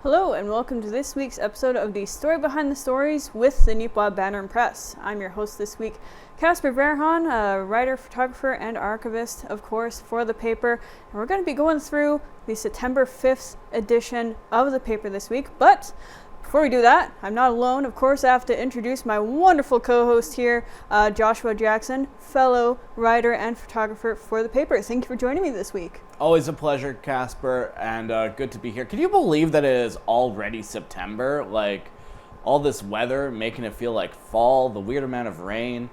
Hello and welcome to this week's episode of the Story Behind the Stories with the Nipwa Banner and Press. I'm your host this week, Casper, Wehrhahn, a writer, photographer, and archivist, of course, for the paper. And we're going to be going through the September 5th edition of the paper this week. But before we do that, I'm not alone. Of course, I have to introduce my wonderful co-host here, Joshua Jackson, fellow writer and photographer for the paper. Thank you for joining me this week. Always a pleasure, Casper, and good to be here. Can you believe that it is already September? Like, all this weather making it feel like fall, the weird amount of rain.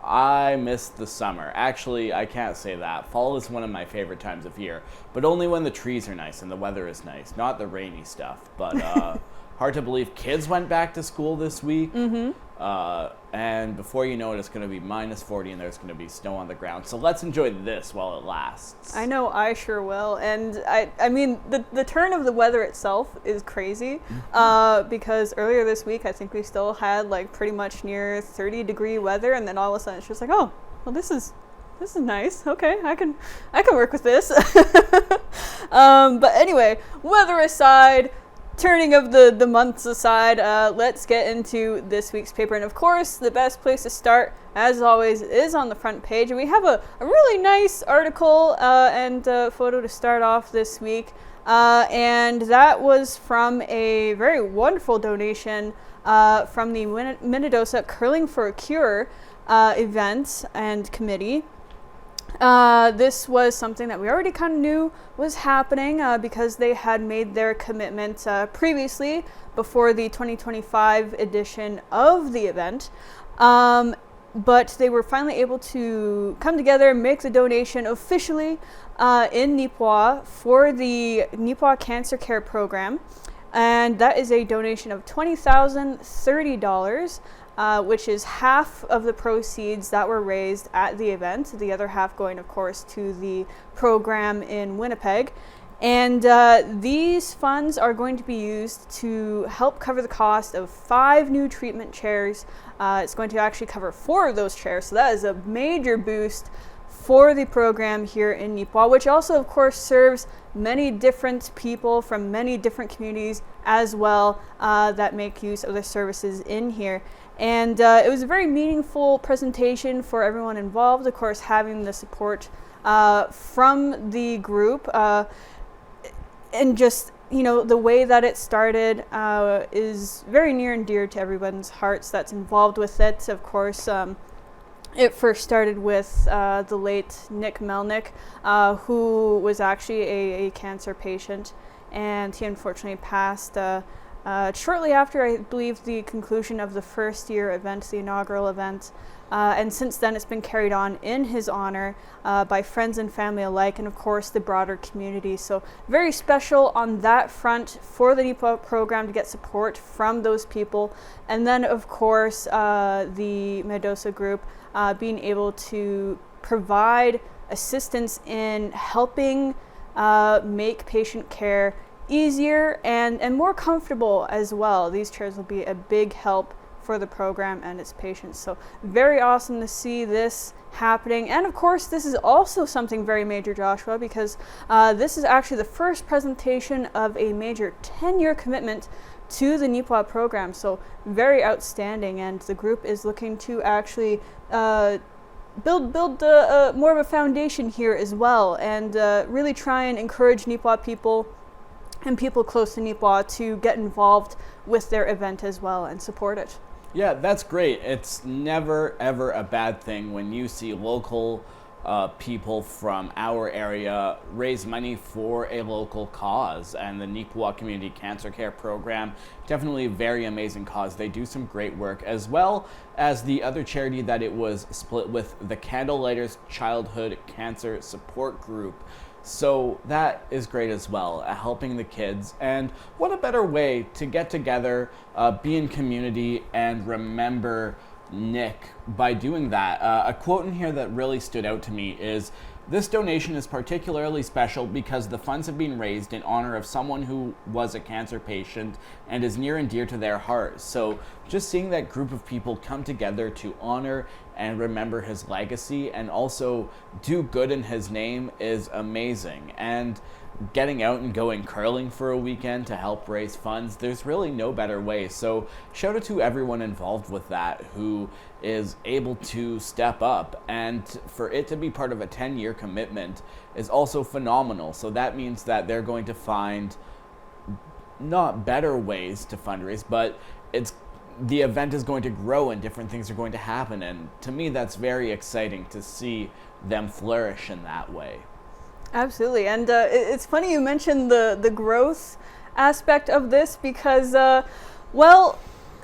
I miss the summer. Actually, I can't say that. Fall is one of my favorite times of year, but only when the trees are nice and the weather is nice, not the rainy stuff. But hard to believe kids went back to school this week. And before you know it, it's going to be minus 40 and there's going to be snow on the ground. So let's enjoy this while it lasts. I know, I sure will. And I mean, the turn of the weather itself is crazy because earlier this week, I think we still had like pretty much near 30-degree weather. And then all of a sudden it's just like, oh, well, this is nice. Okay, I can work with this. But anyway, weather aside, turning of the months aside, let's get into this week's paper. And of course, the best place to start, as always, is on the front page. And we have a really nice article and photo to start off this week. And that was from a very wonderful donation from the Minnedosa Curling for a Cure event and committee. This was something that we already kind of knew was happening because they had made their commitment previously before the 2025 edition of the event. But they were finally able to come together and make the donation officially in Nipwa for the Nipwa Cancer Care Program. And that is a donation of $20,030. Which is half of the proceeds that were raised at the event, the other half going, of course, to the program in Winnipeg. And these funds are going to be used to help cover the cost of 5 new treatment chairs. It's going to actually cover 4 of those chairs, so that is a major boost for the program here in Nipwa, which also, of course, serves many different people from many different communities as well that make use of the services in here. And it was a very meaningful presentation for everyone involved, of course, having the support from the group. And just, you know, the way that it started is very near and dear to everyone's hearts that's involved with it. Of course, it first started with the late Nick Melnick, who was actually a cancer patient, and he unfortunately passed shortly after, I believe, the conclusion of the first year event, the inaugural event. And since then, it's been carried on in his honor by friends and family alike, and of course, the broader community. So very special on that front for the Nipwa program to get support from those people. And then, of course, the Minnedosa group being able to provide assistance in helping make patient care easier and more comfortable as well. These chairs will be a big help for the program and its patients. So very awesome to see this happening. And of course, this is also something very major, Joshua, because this is actually the first presentation of a major 10-year commitment to the Nipwa program. So very outstanding. And the group is looking to actually build more of a foundation here as well, and really try and encourage Nipwa people and people close to Nipwa to get involved with their event as well and support it. Yeah, that's great. It's never, ever a bad thing when you see local people from our area raise money for a local cause. And the Nipwa Community Cancer Care Program, definitely a very amazing cause. They do some great work, as well as the other charity that it was split with, the Candlelighters Childhood Cancer Support Group. So that is great as well, helping the kids. And what a better way to get together, be in community, and remember Nick by doing that. A quote in here that really stood out to me is, "This donation is particularly special because the funds have been raised in honor of someone who was a cancer patient and is near and dear to their heart." So just seeing that group of people come together to honor and remember his legacy and also do good in his name is amazing. And getting out and going curling for a weekend to help raise funds, there's really no better way. So shout out to everyone involved with that who is able to step up, and for it to be part of a 10-year commitment is also phenomenal. So that means that they're going to find not better ways to fundraise, but the event is going to grow and different things are going to happen, and to me that's very exciting to see them flourish in that way. Absolutely, and it's funny you mentioned the growth aspect of this because, well,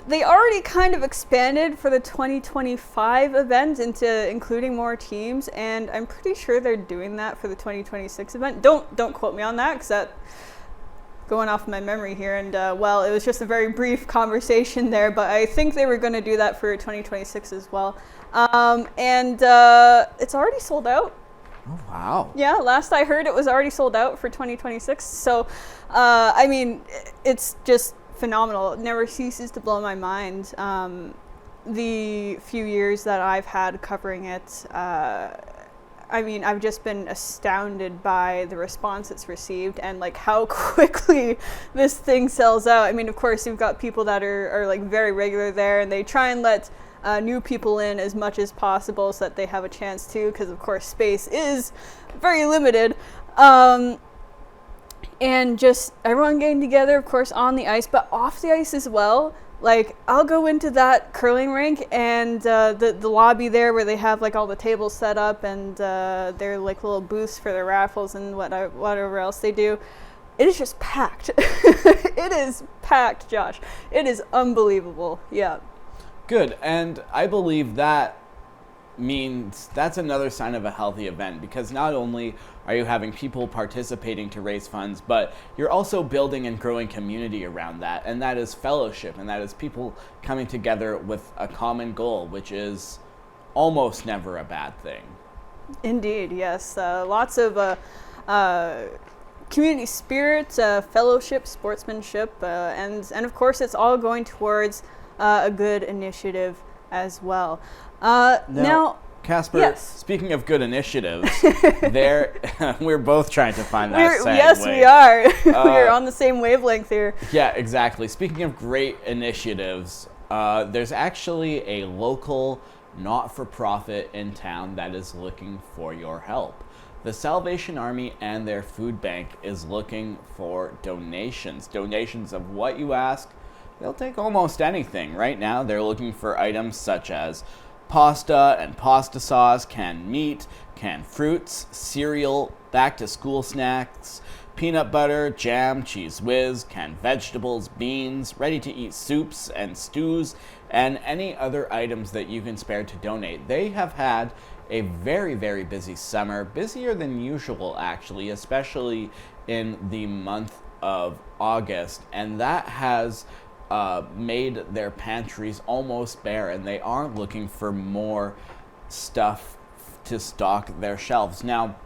they already kind of expanded for the 2025 event into including more teams, and I'm pretty sure they're doing that for the 2026 event. Don't quote me on that, because that going off my memory here, and well, it was just a very brief conversation there, but I think they were going to do that for 2026 as well, and it's already sold out. Oh, wow. Yeah, last I heard it was already sold out for 2026. So, I mean, it's just phenomenal. It never ceases to blow my mind. The few years that I've had covering it, I mean, I've just been astounded by the response it's received and like how quickly this thing sells out. I mean, of course, you've got people that are like very regular there, and they try and let new people in as much as possible so that they have a chance to, because of course space is very limited, and just everyone getting together, of course, on the ice, but off the ice as well. Like, I'll go into that curling rink, and the lobby there where they have like all the tables set up, and they're like little booths for their raffles and whatever else they do. It is just packed. It is packed, Josh. It is unbelievable. Yeah. Good, and I believe that means that's another sign of a healthy event, because not only are you having people participating to raise funds, but you're also building and growing community around that, and that is fellowship, and that is people coming together with a common goal, which is almost never a bad thing. Indeed, yes. Lots of community spirit, fellowship, sportsmanship, and of course it's all going towards a good initiative as well. Now, Casper, yes. Speaking of good initiatives, we're both trying to find that segue. Yes, we are. We're on the same wavelength here. Yeah, exactly. Speaking of great initiatives, there's actually a local not-for-profit in town that is looking for your help. The Salvation Army and their food bank is looking for donations. Donations of what, you ask? They'll take almost anything. Right now, they're looking for items such as pasta and pasta sauce, canned meat, canned fruits, cereal, back-to-school snacks, peanut butter, jam, cheese whiz, canned vegetables, beans, ready-to-eat soups and stews, and any other items that you can spare to donate. They have had a very, very busy summer, busier than usual, actually, especially in the month of August, and that has made their pantries almost bare, and they are looking for more stuff to stock their shelves. Now,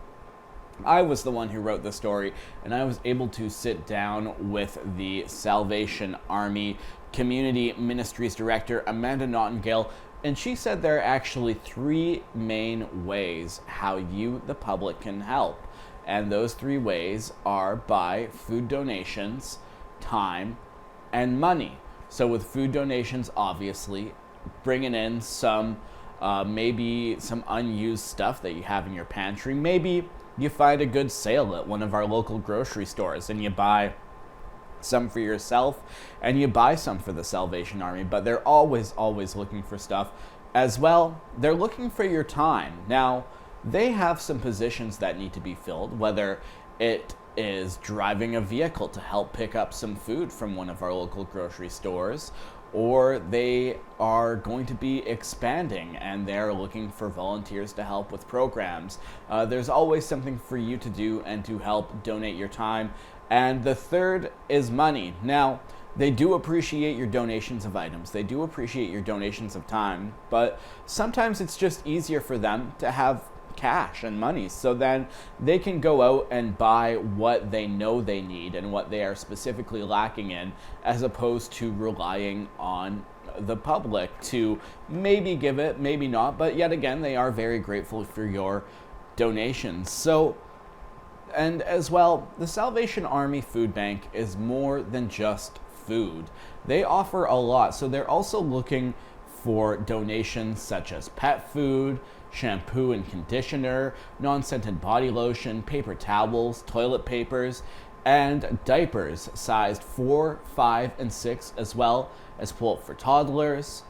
I was the one who wrote the story, and I was able to sit down with the Salvation Army Community Ministries Director, Amanda Nottingale, and she said there are actually three main ways how you, the public, can help. And those three ways are by food donations, time, and money. So with food donations, obviously, bringing in some, maybe some unused stuff that you have in your pantry. Maybe you find a good sale at one of our local grocery stores and you buy some for yourself and you buy some for the Salvation Army, but they're always looking for stuff as well. They're looking for your time. Now, they have some positions that need to be filled, whether it is driving a vehicle to help pick up some food from one of our local grocery stores, or they are going to be expanding and they're looking for volunteers to help with programs. There's always something for you to do and to help donate your time. And the third is money. Now, they do appreciate your donations of items. They do appreciate your donations of time, but sometimes it's just easier for them to have cash and money, so then they can go out and buy what they know they need and what they are specifically lacking in, as opposed to relying on the public to maybe give it, maybe not, but yet again, they are very grateful for your donations. So And as well, the Salvation Army Food Bank is more than just food. They offer a lot, so they're also looking for donations such as pet food, shampoo and conditioner, non-scented body lotion, paper towels, toilet papers, and diapers sized 4, 5, and 6, as well as pulp for toddlers,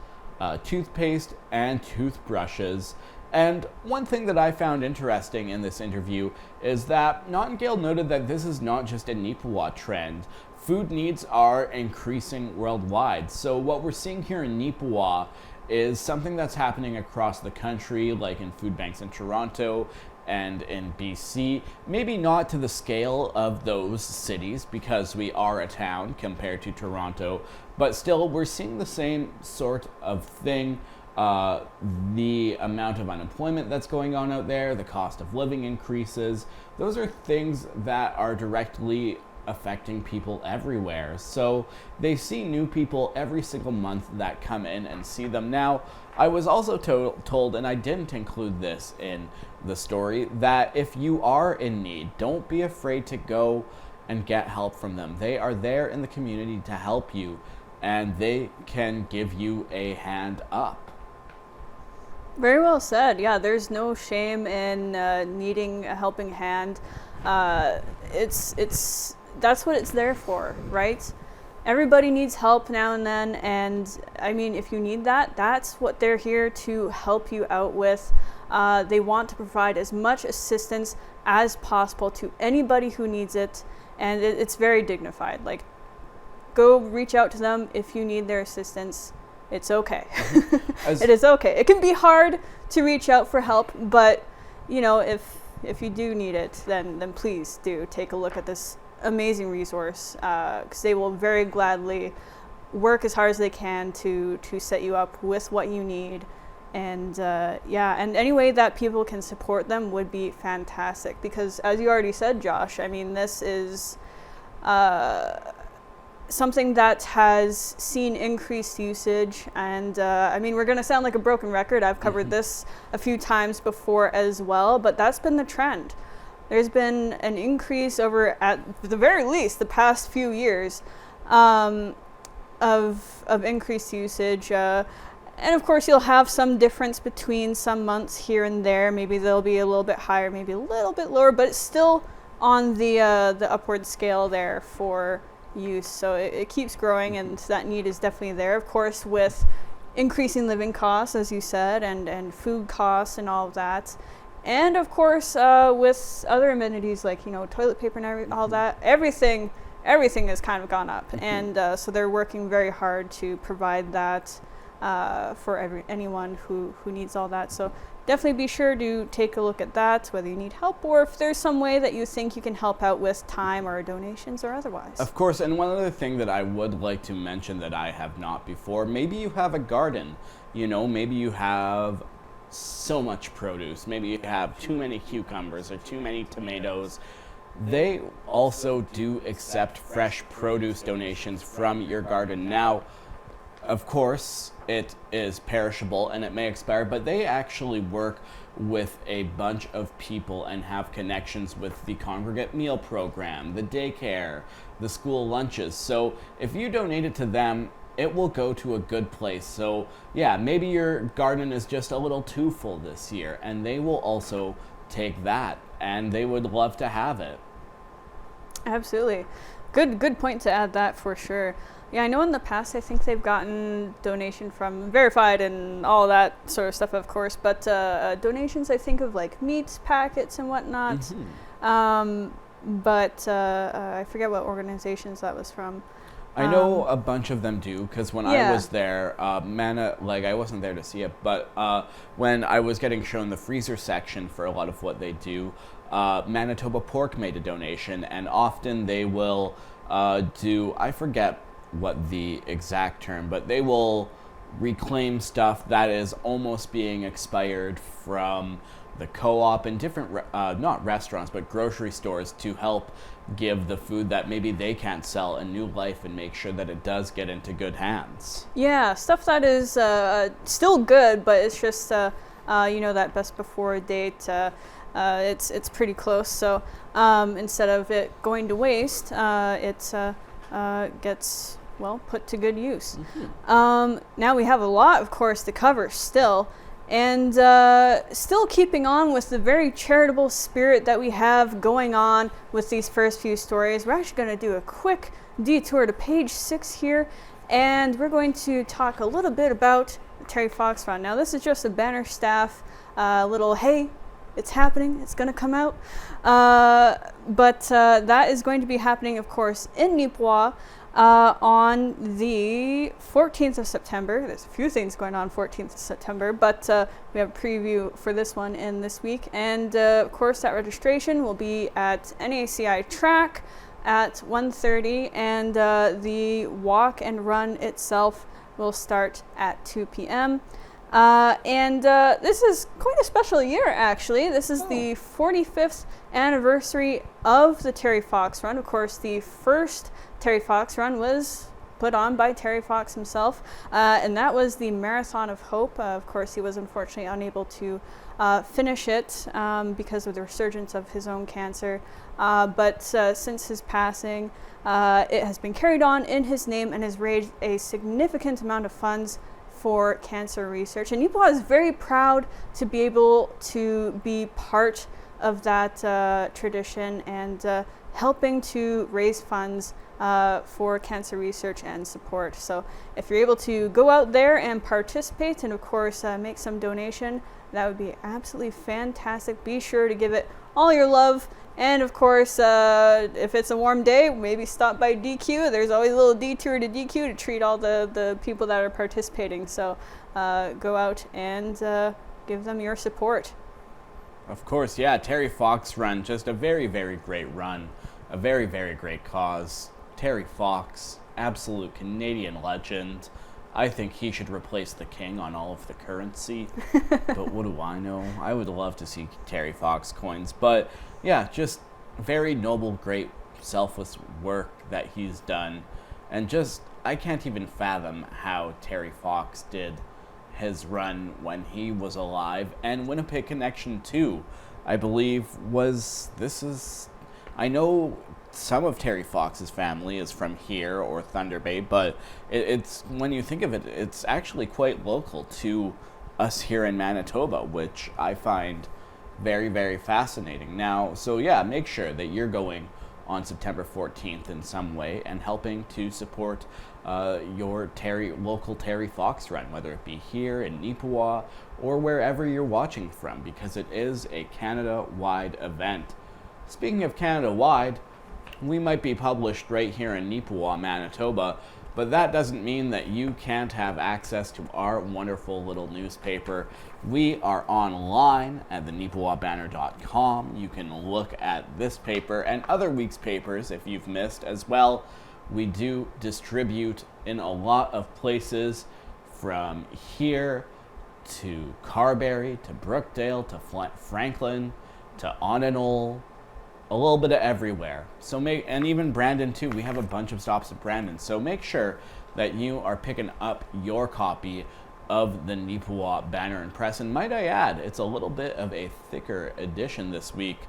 toothpaste, and toothbrushes. And one thing that I found interesting in this interview is that Nightingale noted that this is not just a Nipawin trend. Food needs are increasing worldwide. So what we're seeing here in Nipawin is something that's happening across the country, like in food banks in Toronto and in BC. Maybe not to the scale of those cities because we are a town compared to Toronto, but still we're seeing the same sort of thing. The amount of unemployment that's going on out there, the cost of living increases, those are things that are directly affecting people everywhere. So they see new people every single month that come in and see them. Now, I was also told, and I didn't include this in the story, that if you are in need, don't be afraid to go and get help from them. They are there in the community to help you, and they can give you a hand up. Very well said. Yeah, there's no shame in needing a helping hand. That's what it's there for, right? Everybody needs help now and then, and I mean, if you need that, that's what they're here to help you out with. They want to provide as much assistance as possible to anybody who needs it, and it's very dignified. Like, go reach out to them if you need their assistance. It's okay. It is okay. It can be hard to reach out for help, but you know, if you do need it, then please do take a look at this amazing resource, because they will very gladly work as hard as they can to set you up with what you need. And and any way that people can support them would be fantastic, because as you already said, Josh, I mean, this is something that has seen increased usage, and I mean, we're going to sound like a broken record. I've covered this a few times before as well, but that's been the trend. There's been an increase over, at the very least, the past few years of increased usage. And of course, you'll have some difference between some months here and there. Maybe they'll be a little bit higher, maybe a little bit lower, but it's still on the upward scale there for use. So it keeps growing, and that need is definitely there. Of course, with increasing living costs, as you said, and food costs and all of that. And of course, with other amenities like, you know, toilet paper and all that, everything has kind of gone up. And so they're working very hard to provide that for anyone who needs all that. So definitely be sure to take a look at that, whether you need help or if there's some way that you think you can help out with time or donations or otherwise. Of course, and one other thing that I would like to mention that I have not before, maybe you have a garden, you know, maybe you have so much produce, maybe you have too many cucumbers or too many tomatoes. They also do accept fresh produce donations from your garden. Now, of course, it is perishable and it may expire, but they actually work with a bunch of people and have connections with the congregate meal program, the daycare, the school lunches. So if you donate it to them, it will go to a good place. So yeah, maybe your garden is just a little too full this year, and they will also take that, and they would love to have it. Absolutely. Good point to add that for sure. Yeah, I know in the past I think they've gotten donation from Verified and all that sort of stuff, of course, but donations, I think, of like meat packets and whatnot. But I forget what organizations that was from. I know a bunch of them do, because when I was there, I wasn't there to see it, but when I was getting shown the freezer section for a lot of what they do, Manitoba Pork made a donation, and often they will I forget what the exact term, but they will reclaim stuff that is almost being expired from the co-op and different, not restaurants, but grocery stores, to help give the food that maybe they can't sell a new life and make sure that it does get into good hands. Yeah, stuff that is still good, but it's just, that best before date. it's pretty close. So instead of it going to waste, it gets put to good use. Now we have a lot, of course, to cover still. And still keeping on with the very charitable spirit that we have going on with these first few stories, we're actually going to do a quick detour to page 6 here, and we're going to talk a little bit about the Terry Fox Run. Now, this is just a banner staff little, hey, it's happening, it's going to come out. But that is going to be happening, of course, in Nipawin. On the 14th of September. There's a few things going on 14th of September, but we have a preview for this one in this week. And of course, that registration will be at NACI Track at 1:30, and the walk and run itself will start at 2 p.m. And this is quite a special year, actually. This is the 45th anniversary of the Terry Fox Run. Of course, the first Terry Fox Run was put on by Terry Fox himself, and that was the Marathon of Hope. Of course, he was unfortunately unable to finish it because of the resurgence of his own cancer. But since his passing, it has been carried on in his name and has raised a significant amount of funds for cancer research. And Nipawin is very proud to be able to be part of that tradition and helping to raise funds for cancer research and support. So if you're able to go out there and participate and of course make some donation, that would be absolutely fantastic. Be sure to give it all your love, and of course if it's a warm day, maybe stop by DQ. There's always a little detour to DQ to treat all the people that are participating. So go out and give them your support. Of course, yeah, Terry Fox Run, just a very, very great run, a very, very great cause. Terry Fox, absolute Canadian legend. I think he should replace the king on all of the currency, but what do I know? I would love to see Terry Fox coins, but yeah, just very noble, great, selfless work that he's done, and just, I can't even fathom how Terry Fox did his run when he was alive. And Winnipeg Connection 2, I believe, I know some of Terry Fox's family is from here or Thunder Bay, but it's when you think of it, it's actually quite local to us here in Manitoba, which I find very, very fascinating. Now, so yeah, make sure that you're going on September 14th in some way and helping to support your local Terry Fox Run, whether it be here in Nipawin or wherever you're watching from, because it is a Canada-wide event. Speaking of Canada-wide, we might be published right here in Nipawin, Manitoba, but that doesn't mean that you can't have access to our wonderful little newspaper. We are online at thenipawinbanner.com. You can look at this paper and other week's papers if you've missed as well. We do distribute in a lot of places, from here to Carberry to Brookdale to Franklin to Onanol, a little bit of everywhere. So and even Brandon too. We have a bunch of stops at Brandon. So make sure that you are picking up your copy of the Nipawin Banner and Press. And might I add, it's a little bit of a thicker edition this week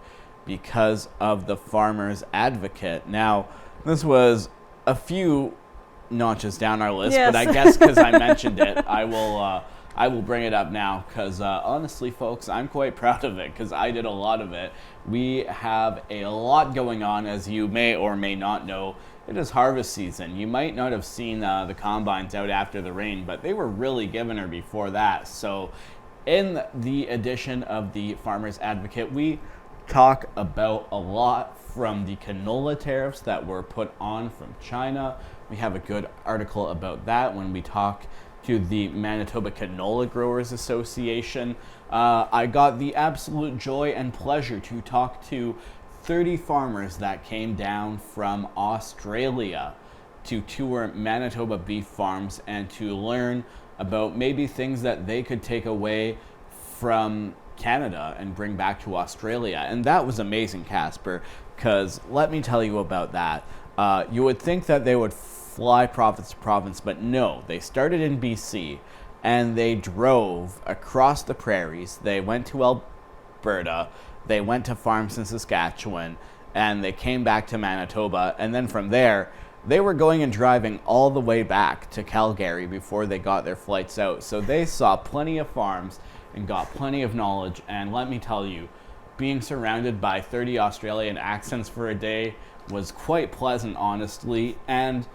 because of the Farmer's Advocate. Now, this was a few notches down our list, yes. But I guess because I mentioned it, I will bring it up now because honestly, folks, I'm quite proud of it because I did a lot of it. We have a lot going on, as you may or may not know. It is harvest season. You might not have seen the combines out after the rain, but they were really giving her before that. So in the edition of the Farmer's Advocate, we talk about a lot from the canola tariffs that were put on from China. We have a good article about that when we talk to the Manitoba Canola Growers Association. I got the absolute joy and pleasure to talk to 30 farmers that came down from Australia to tour Manitoba beef farms and to learn about maybe things that they could take away from Canada and bring back to Australia. And that was amazing, Casper, because let me tell you about that. You would think that they would fly province to province, but no, they started in BC and they drove across the prairies. They went to Alberta They went to farms in Saskatchewan, and they came back to Manitoba, and then from there, they were going and driving all the way back to Calgary before they got their flights out. So they saw plenty of farms and got plenty of knowledge, and let me tell you, being surrounded by 30 Australian accents for a day was quite pleasant, honestly, and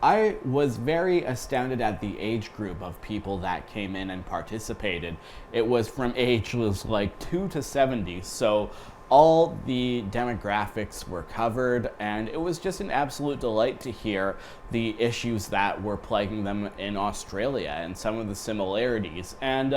I was very astounded at the age group of people that came in and participated. It was from ages like 2 to 70, so all the demographics were covered, and it was just an absolute delight to hear the issues that were plaguing them in Australia and some of the similarities. And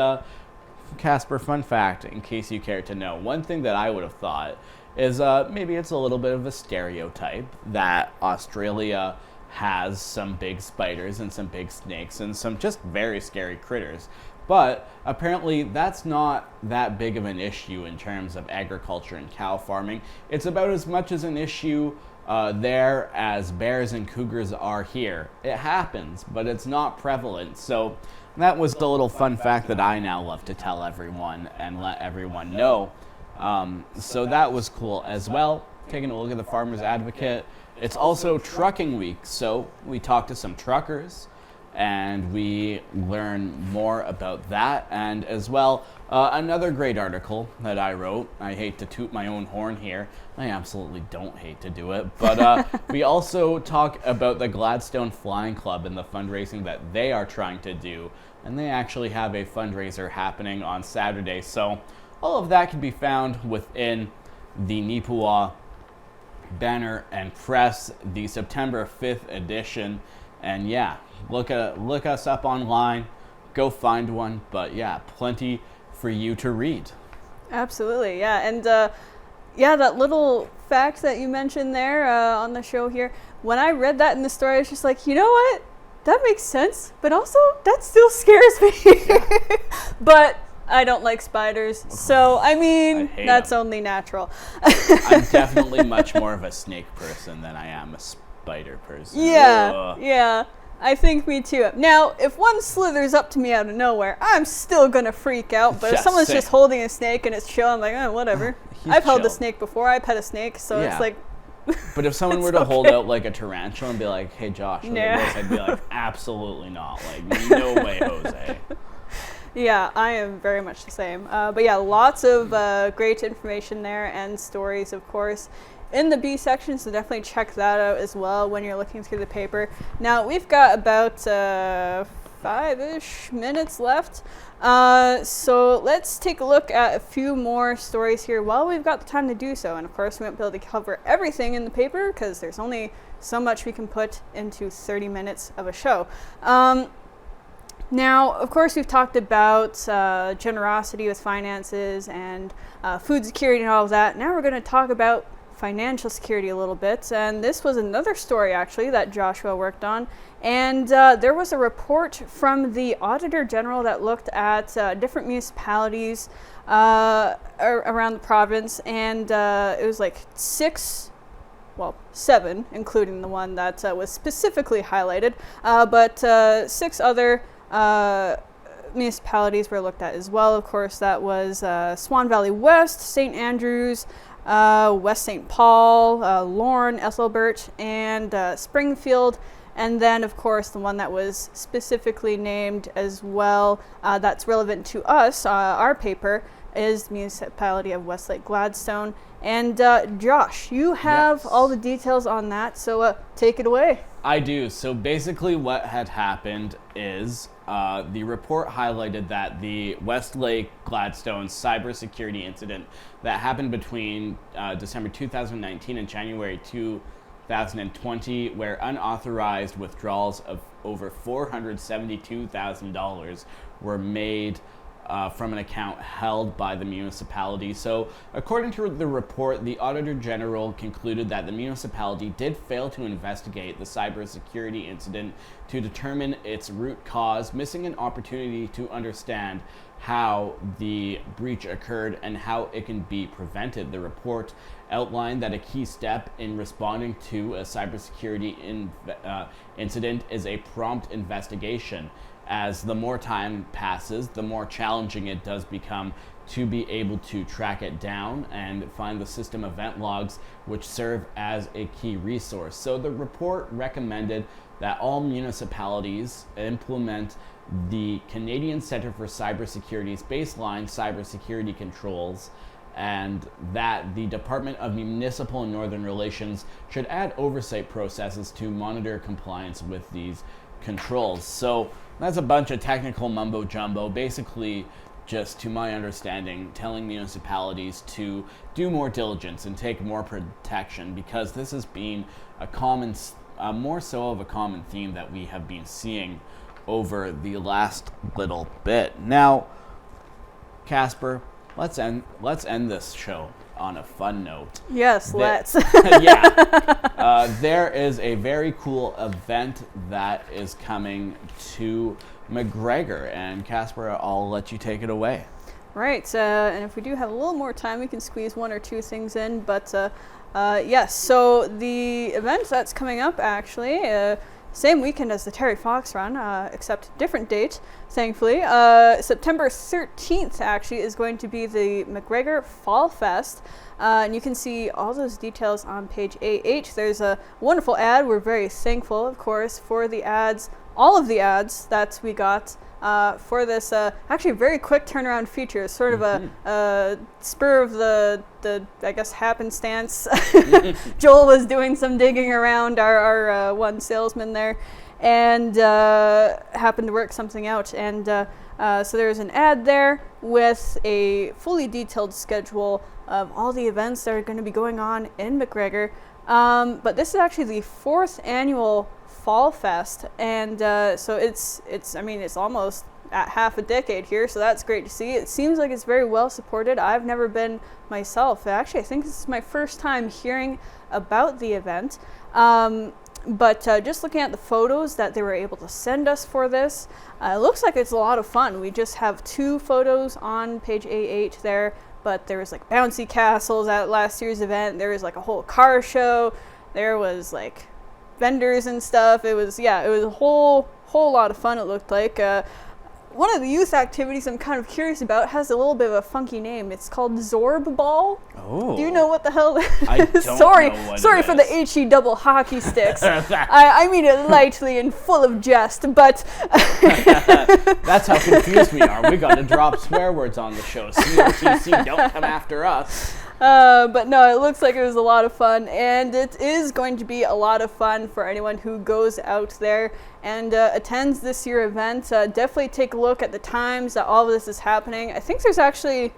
Casper, fun fact, in case you care to know, one thing that I would have thought is maybe it's a little bit of a stereotype that Australia has some big spiders and some big snakes and some just very scary critters. But apparently that's not that big of an issue in terms of agriculture and cow farming. It's about as much as an issue there as bears and cougars are here. It happens, but it's not prevalent. So that was the little fun fact that I now love to tell everyone and let everyone know. So that was cool as well. Taking a look at the Farmer's Advocate. It's also trucking week, so we talked to some truckers and we learn more about that. And as well, another great article that I wrote. I hate to toot my own horn here. I absolutely don't hate to do it. But we also talk about the Gladstone Flying Club and the fundraising that they are trying to do. And they actually have a fundraiser happening on Saturday. So all of that can be found within the Nipua banner and press, the September 5th edition. And yeah, look us up online, go find one. But yeah, plenty for you to read. Absolutely, yeah. And yeah, that little fact that you mentioned there on the show here, when I read that in the story, I was just like, you know what? That makes sense, but also that still scares me. Yeah. But I don't like spiders, so I mean, that's only natural. I'm definitely much more of a snake person than I am a spider person. Yeah, Ugh. yeah, I think me too. Now, if one slithers up to me out of nowhere, I'm still gonna freak out, but if someone's just holding a snake and it's chill, I'm like, oh, whatever. I've held a snake before, I pet a snake, so it's like... But if someone were to hold out like a tarantula and be like, hey Josh, look at this, I'd be like, absolutely not. Like, no way, Jose. Yeah, I am very much the same. But yeah, lots of great information there and stories, of course, in the B section, so definitely check that out as well when you're looking through the paper. Now, we've got about 5-ish minutes left, so let's take a look at a few more stories here while we've got the time to do so. And of course, we won't be able to cover everything in the paper because there's only so much we can put into 30 minutes of a show. Now, of course, we've talked about generosity with finances and food security and all of that. Now we're going to talk about financial security a little bit. And this was another story, actually, that Joshua worked on. And there was a report from the Auditor General that looked at different municipalities around the province. And it was like 7, including the one that was specifically highlighted. But 6 other municipalities were looked at as well. Of course, that was Swan Valley West, St. Andrews, West St. Paul, Lorne, Ethelbert, and Springfield. And then, of course, the one that was specifically named as well that's relevant to us, our paper, is the municipality of Westlake Gladstone. And Josh, you have all the details on that, so take it away. I do. So basically what had happened is the report highlighted that the Westlake Gladstone cybersecurity incident that happened between December 2019 and January 2020, where unauthorized withdrawals of over $472,000 were made from an account held by the municipality. So according to the report, the Auditor General concluded that the municipality did fail to investigate the cybersecurity incident to determine its root cause, missing an opportunity to understand how the breach occurred and how it can be prevented. The report outlined that a key step in responding to a cybersecurity incident is a prompt investigation. as the more time passes, the more challenging it does become to be able to track it down and find the system event logs, which serve as a key resource. So the report recommended that all municipalities implement the Canadian Centre for Cybersecurity's baseline cybersecurity controls, and that the Department of Municipal and Northern Relations should add oversight processes to monitor compliance with these controls. So that's a bunch of technical mumbo jumbo, basically just, to my understanding, telling municipalities to do more diligence and take more protection, because this has been more so of a common theme that we have been seeing over the last little bit. Now, Casper, let's end this show on a fun note. Yes, let's. Yeah. There is a very cool event that is coming to McGregor, and Casper, I'll let you take it away. Right, and if we do have a little more time, we can squeeze one or two things in, but yes, so the event that's coming up, actually, same weekend as the Terry Fox Run, except different date, thankfully. September 13th, actually, is going to be the McGregor Fall Fest. And you can see all those details on page AH. There's a wonderful ad. We're very thankful, of course, for the ads, all of the ads that we got for this actually very quick turnaround feature, sort of a spur of the I guess happenstance. Joel was doing some digging around our one salesman there, and happened to work something out, and so there's an ad there with a fully detailed schedule of all the events that are going to be going on in McGregor. But this is actually the 4th annual Fall Fest, and so it's almost at half a decade here, so that's great to see. It seems like it's very well supported. I've never been myself. Actually, I think this is my first time hearing about the event. But just looking at the photos that they were able to send us for this, it looks like it's a lot of fun. We just have 2 photos on page A8 there, but there was like bouncy castles at last year's event. There was like a whole car show. There was like vendors and stuff. It was a whole lot of fun, it looked like. One of the youth activities I'm kind of curious about has a little bit of a funky name. It's called Zorb Ball. Oh. Do you know what the hell that is? I don't sorry, know what sorry it for is. the HE double hockey sticks. I mean it lightly and full of jest, but that's how confused we are. We got to drop swear words on the show. COTC, don't come after us. But no, it looks like it was a lot of fun, and it is going to be a lot of fun for anyone who goes out there and attends this year's event. Definitely take a look at the times that all of this is happening. I think there's actually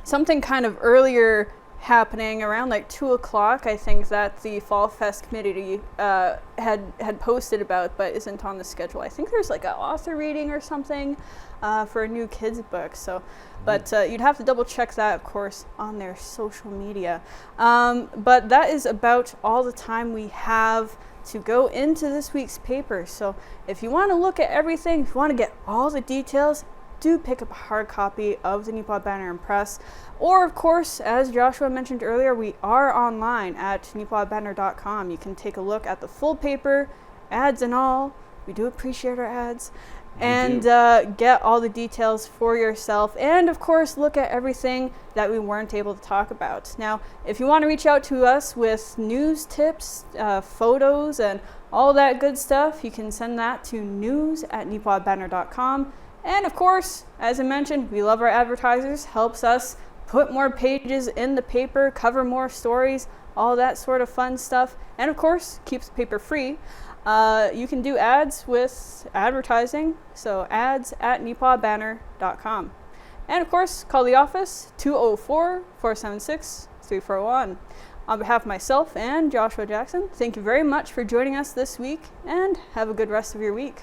something kind of earlier happening around like 2 o'clock, I think, that the Fall Fest committee had posted about, but isn't on the schedule. I think there's like an author reading or something for a new kids book. So, but you'd have to double check that, of course, on their social media. But that is about all the time we have to go into this week's paper. So if you want to look at everything, if you want to get all the details, do pick up a hard copy of the Nipawd Banner and Press. Or, of course, as Joshua mentioned earlier, we are online at nipawadbanner.com. You can take a look at the full paper, ads and all. We do appreciate our ads. And get all the details for yourself. And, of course, look at everything that we weren't able to talk about. Now, if you want to reach out to us with news tips, photos, and all that good stuff, you can send that to news@nipawadbanner.com. And, of course, as I mentioned, we love our advertisers. Helps us put more pages in the paper, cover more stories, all that sort of fun stuff. And, of course, keeps the paper free. You can do ads with advertising, so ads@nipawadbanner.com. And of course, call the office, 204-476-3401. On behalf of myself and Joshua Jackson, thank you very much for joining us this week, and have a good rest of your week.